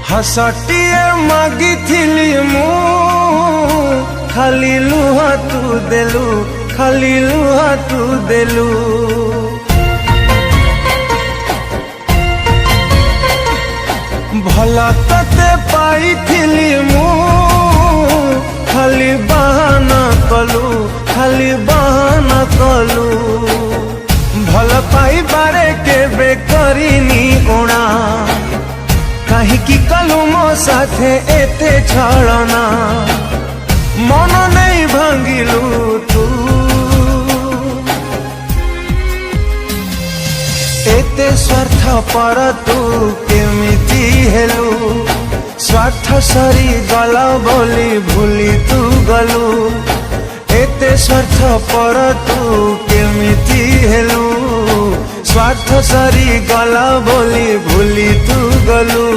हसटिए मागिथिली मु खाली लुहा तू देलु, खाली लुहा तू देलु। भला तते पाइथिली मु खाली बहाना कलु, खाली बहाना कलु। भल पाई बारे केबे करिनी उणा, काहिकी कलु मो साथे एते छलना। मन नहीं भांगिलु तू एते स्वार्थ पर तू केमिति हेलु। स्वार्थ सरी गला बोली भूली तू गलु। एते स्वार्थ पर तू केमिति हेलु। स्वार्थ सरी गला बोली भूली तू गलु।